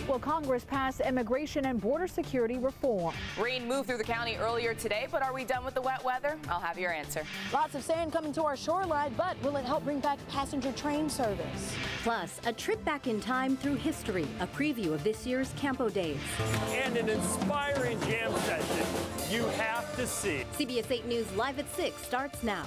Will Congress pass immigration and border security reform? Rain moved through the county earlier today, but are we done with the wet weather? I'll have your answer. Lots of sand coming to our shoreline, but will it help bring back passenger train service? Plus, a trip back in time through history, a preview of this year's Campo Days. And an inspiring jam session you have to see. CBS 8 News Live at 6 starts now.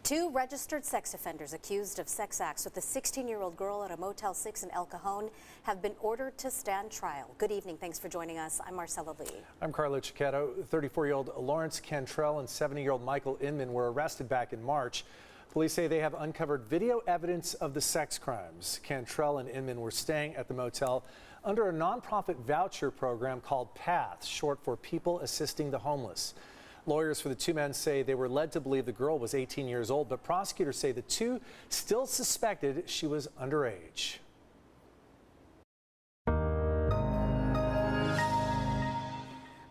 Two registered sex offenders accused of sex acts with a 16-year-old girl at a Motel 6 in El Cajon have been ordered to stand trial. Good evening. Thanks for joining us. I'm Marcella Lee. I'm Carlo Cicchetto. 34-year-old Lawrence Cantrell and 70-year-old Michael Inman were arrested back in March. Police say they have uncovered video evidence of the sex crimes. Cantrell and Inman were staying at the motel under a nonprofit voucher program called PATH, short for People Assisting the Homeless. Lawyers for the two men say they were led to believe the girl was 18 years old, but prosecutors say the two still suspected she was underage.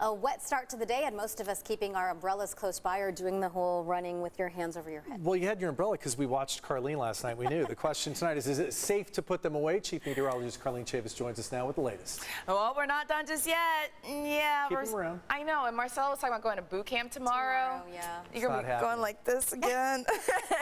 A wet start to the day, and most of us keeping our umbrellas close by or doing the whole running with your hands over your head. Well, you had your umbrella because we watched Carlene last night. We knew. The question tonight is it safe to put them away? Chief Meteorologist Carlene Chavis joins us now with the latest. Well, we're not done just yet. Yeah, Keep them around. I know, and Marcella was talking about going to boot camp tomorrow. Yeah. You're going to be going like this again.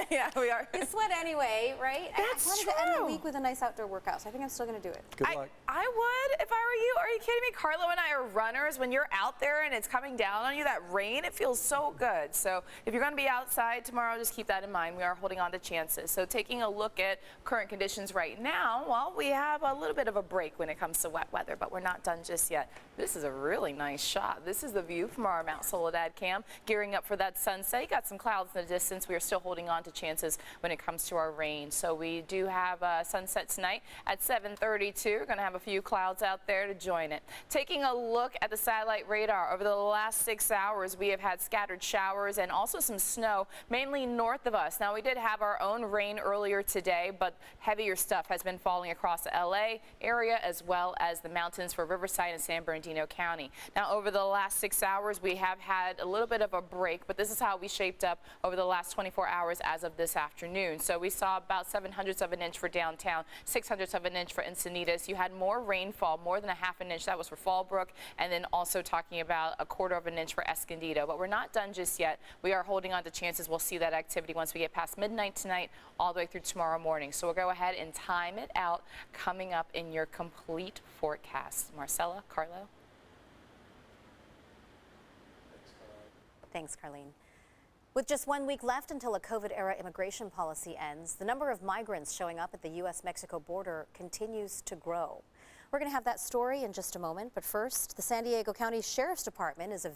Yeah, we are. You sweat anyway, right? That's I wanted to end the week with a nice outdoor workout, so I think I'm still going to do it. Good luck. I would if I were you. Are you kidding me? Carlo and I are runners. When you're out there and it's coming down on you, that rain, it feels so good. So if you're going to be outside tomorrow, just keep that in mind. We are holding on to chances. So taking a look at current conditions right now, well, we have a little bit of a break when it comes to wet weather, but we're not done just yet. This is a really nice shot. This is the view from our Mount Soledad camp, gearing up for that sunset. You got some clouds in the distance. We are still holding on to chances when it comes to our rain. So we do have a sunset tonight at 7:32. We're going to have a few clouds out there to join it. Taking a look at the satellite radar, over the last 6 hours, we have had scattered showers and also some snow, mainly north of us. Now, we did have our own rain earlier today, but heavier stuff has been falling across the LA area as well as the mountains for Riverside and San Bernardino County. Now, over the last 6 hours, we have had a little bit of a break, but this is how we shaped up over the last 24 hours as of this afternoon. So we saw about 7/100 of an inch for downtown, 6/100 of an inch for Encinitas. You had more rainfall, more than a half an inch. That was for Fallbrook, and then also talking about a 1/4 of an inch for Escondido. But we're not done just yet. We are holding on to chances. We'll see that activity once we get past midnight tonight all the way through tomorrow morning. So we'll go ahead and time it out coming up in your complete forecast. Marcella, Carlo. Thanks, Carlene. With just 1 week left until a COVID-era immigration policy ends, the number of migrants showing up at the U.S.-Mexico border continues to grow. We're going to have that story in just a moment, but first, the San Diego County Sheriff's Department is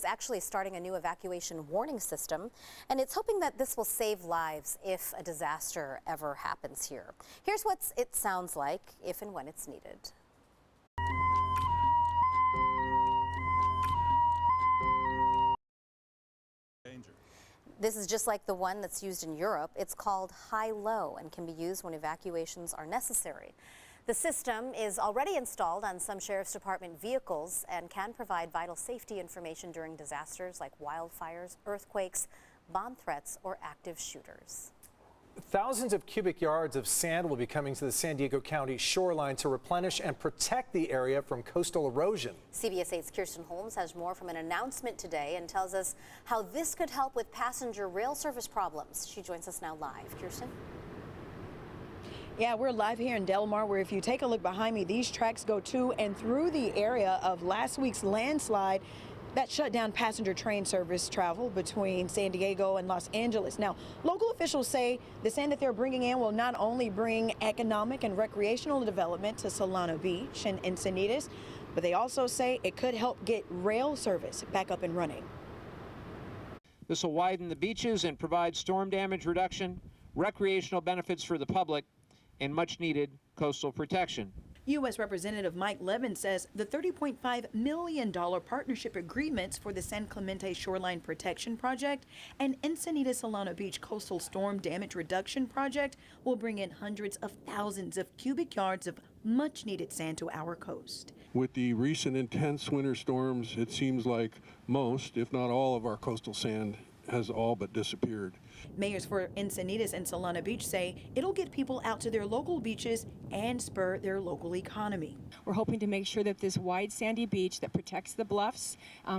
actually starting a new evacuation warning system, and it's hoping that this will save lives if a disaster ever happens here. Here's what it sounds like if and when it's needed. This is just like the one that's used in Europe. It's called high-low and can be used when evacuations are necessary. The system is already installed on some Sheriff's Department vehicles and can provide vital safety information during disasters like wildfires, earthquakes, bomb threats, or active shooters. Thousands of cubic yards of sand will be coming to the San Diego County shoreline to replenish and protect the area from coastal erosion. CBS 8's Kirsten Holmes has more from an announcement today and tells us how this could help with passenger rail service problems. She joins us now live. Kirsten? Yeah, we're live here in Del Mar, where if you take a look behind me, these tracks go to and through the area of last week's landslide that shut down passenger train service travel between San Diego and Los Angeles. Now, local officials say the sand that they're bringing in will not only bring economic and recreational development to Solano Beach and Encinitas, but they also say it could help get rail service back up and running. This will widen the beaches and provide storm damage reduction, recreational benefits for the public, and much needed coastal protection. U.S. Representative Mike Levin says the $30.5 million partnership agreements for the San Clemente Shoreline Protection Project and Ensenada Solana Beach Coastal Storm Damage Reduction Project will bring in hundreds of thousands of cubic yards of much-needed sand to our coast. With the recent intense winter storms, it seems like most, if not all, of our coastal sand has all but disappeared. Mayors for Encinitas and Solana Beach say it'll get people out to their local beaches and spur their local economy. We're hoping to make sure that this wide sandy beach that protects the bluffs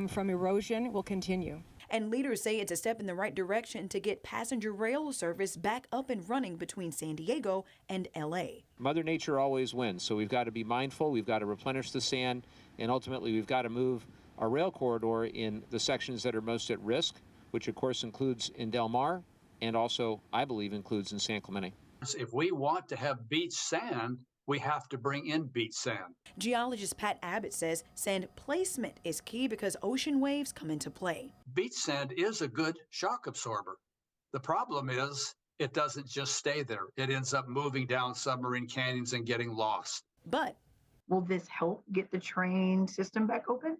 from erosion will continue. And leaders say it's a step in the right direction to get passenger rail service back up and running between San Diego and LA. Mother Nature always wins, so we've got to be mindful, we've got to replenish the sand, and ultimately we've got to move our rail corridor in the sections that are most at risk, which of course includes in Del Mar and also, I believe, includes in San Clemente. If we want to have beach sand, we have to bring in beach sand. Geologist Pat Abbott says sand placement is key because ocean waves come into play. Beach sand is a good shock absorber. The problem is it doesn't just stay there. It ends up moving down submarine canyons and getting lost. But will this help get the train system back open?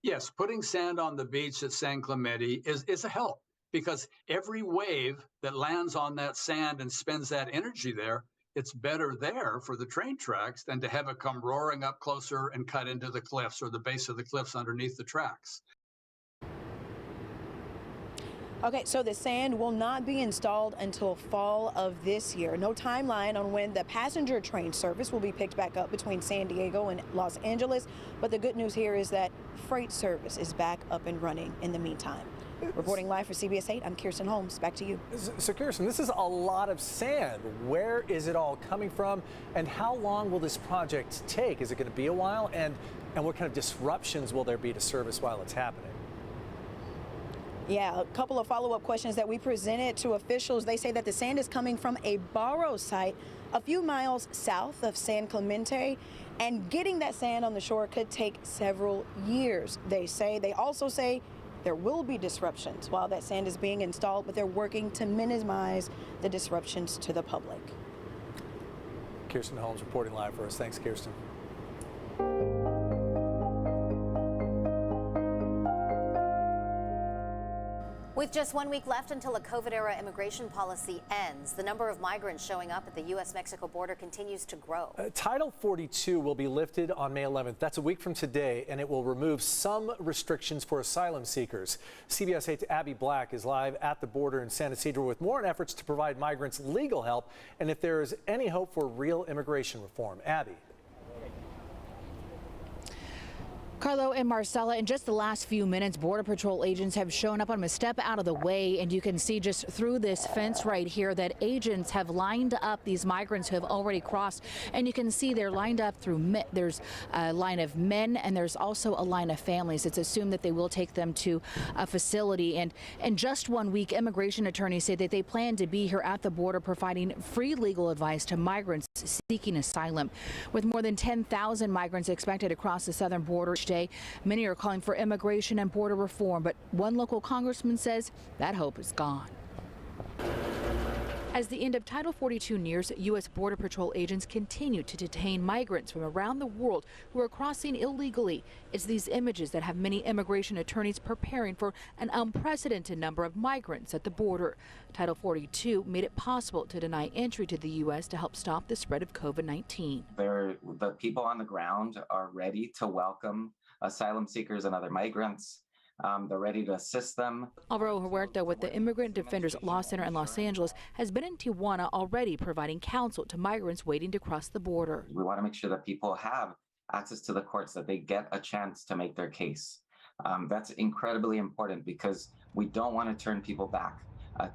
Yes, putting sand on the beach at San Clemente is a help because every wave that lands on that sand and spends that energy there, it's better there for the train tracks than to have it come roaring up closer and cut into the cliffs or the base of the cliffs underneath the tracks. Okay, so the sand will not be installed until fall of this year. No timeline on when the passenger train service will be picked back up between San Diego and Los Angeles. But the good news here is that freight service is back up and running in the meantime. Reporting live for CBS 8, I'm Kirsten Holmes. Back to you. So Kirsten, this is a lot of sand. Where is it all coming from, and how long will this project take? Is it going to be a while, and what kind of disruptions will there be to service while it's happening? Yeah, a couple of follow-up questions that we presented to officials. They say that the sand is coming from a borrow site a few miles south of San Clemente, and getting that sand on the shore could take several years, they say. They also say there will be disruptions while that sand is being installed, but they're working to minimize the disruptions to the public. Kirsten Holmes reporting live for us. Thanks, Kirsten. With just 1 week left until a COVID-era immigration policy ends, the number of migrants showing up at the U.S.-Mexico border continues to grow. Title 42 will be lifted on May 11th. That's a week from today, and it will remove some restrictions for asylum seekers. CBS 8's Abby Black is live at the border in San Ysidro with more on efforts to provide migrants legal help and if there is any hope for real immigration reform. Abby. Carlo and Marcella, in just the last few minutes, Border Patrol agents have shown up. I'm going to step out of the way, and you can see just through this fence right here that agents have lined up these migrants who have already crossed. And you can see they're lined up through, there's a line of men and there's also a line of families. It's assumed that they will take them to a facility. And in just 1 week, immigration attorneys say that they plan to be here at the border providing free legal advice to migrants seeking asylum. With more than 10,000 migrants expected across the southern border today, many are calling for immigration and border reform, but one local congressman says that hope is gone. As the end of Title 42 nears, U.S. Border Patrol agents continue to detain migrants from around the world who are crossing illegally. It's these images that have many immigration attorneys preparing for an unprecedented number of migrants at the border. Title 42 made it possible to deny entry to the U.S. to help stop the spread of COVID-19. The people on the ground are ready to welcome asylum seekers and other migrants. They're ready to assist them. Alvaro Huerta with the Immigrant Defenders Law Center in Los Angeles has been in Tijuana already providing counsel to migrants waiting to cross the border. We want to make sure that people have access to the courts, that they get a chance to make their case. That's incredibly important because we don't want to turn people back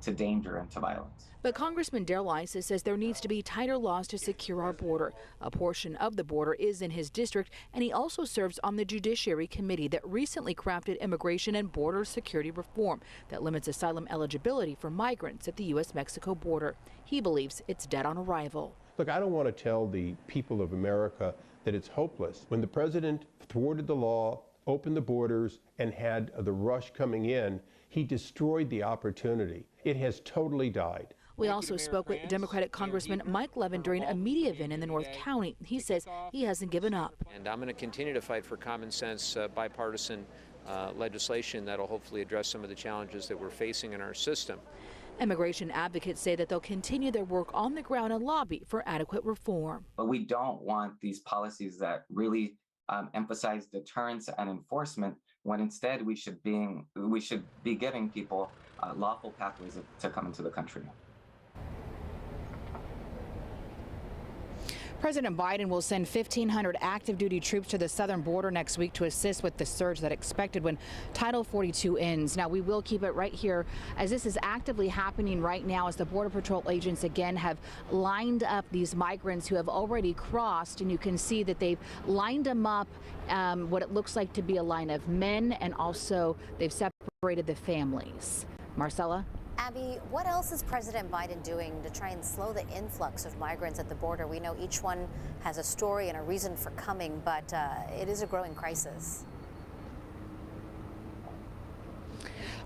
to danger and to violence. But Congressman Darrell Issa says there needs to be tighter laws to secure our border. A portion of the border is in his district, and he also serves on the Judiciary Committee that recently crafted immigration and border security reform that limits asylum eligibility for migrants at the U.S.-Mexico border. He believes it's dead on arrival. Look, I don't want to tell the people of America that it's hopeless. When the president thwarted the law, opened the borders, and had the rush coming in, he destroyed the opportunity. It has totally died. We also spoke with Democratic Congressman Mike Levin during a media event in the North County. He says he hasn't given up. And I'm going to continue to fight for common sense, bipartisan legislation that will hopefully address some of the challenges that we're facing in our system. Immigration advocates say that they'll continue their work on the ground and lobby for adequate reform. But we don't want these policies that really emphasize deterrence and enforcement, when instead we should be giving people lawful pathways to come into the country. President Biden will send 1,500 active duty troops to the southern border next week to assist with the surge that expected when Title 42 ends. Now, we will keep it right here as this is actively happening right now as the Border Patrol agents again have lined up these migrants who have already crossed, and you can see that they've lined them up what it looks like to be a line of men, and also they've separated the families. Marcella? Abby, what else is President Biden doing to try and slow the influx of migrants at the border? We know each one has a story and a reason for coming, but it is a growing crisis.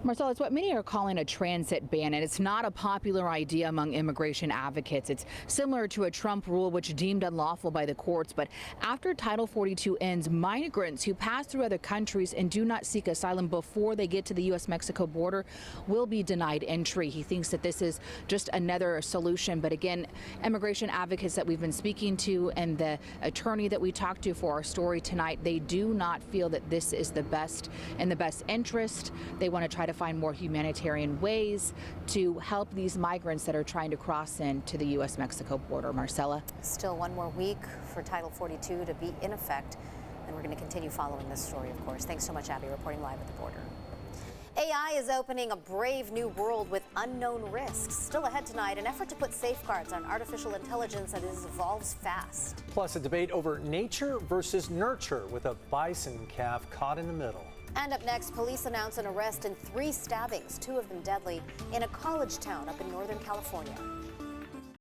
Marcella, it's what many are calling a transit ban, and it's not a popular idea among immigration advocates. It's similar to a Trump rule which deemed unlawful by the courts. But after Title 42 ends, migrants who pass through other countries and do not seek asylum before they get to the U.S.-Mexico border will be denied entry. He thinks that this is just another solution. But again, immigration advocates that we've been speaking to and the attorney that we talked to for our story tonight, they do not feel that this is the best in the best interest. They want to try to find more humanitarian ways to help these migrants that are trying to cross into the U.S.-Mexico border. Marcella? Still one more week for Title 42 to be in effect, and we're going to continue following this story, of course. Thanks so much, Abby, reporting live at the border. AI is opening a brave new world with unknown risks. Still ahead tonight, an effort to put safeguards on artificial intelligence as it evolves fast. Plus, a debate over nature versus nurture with a bison calf caught in the middle. And up next, police announce an arrest in 3 stabbings, 2 of them deadly, in a college town up in Northern California.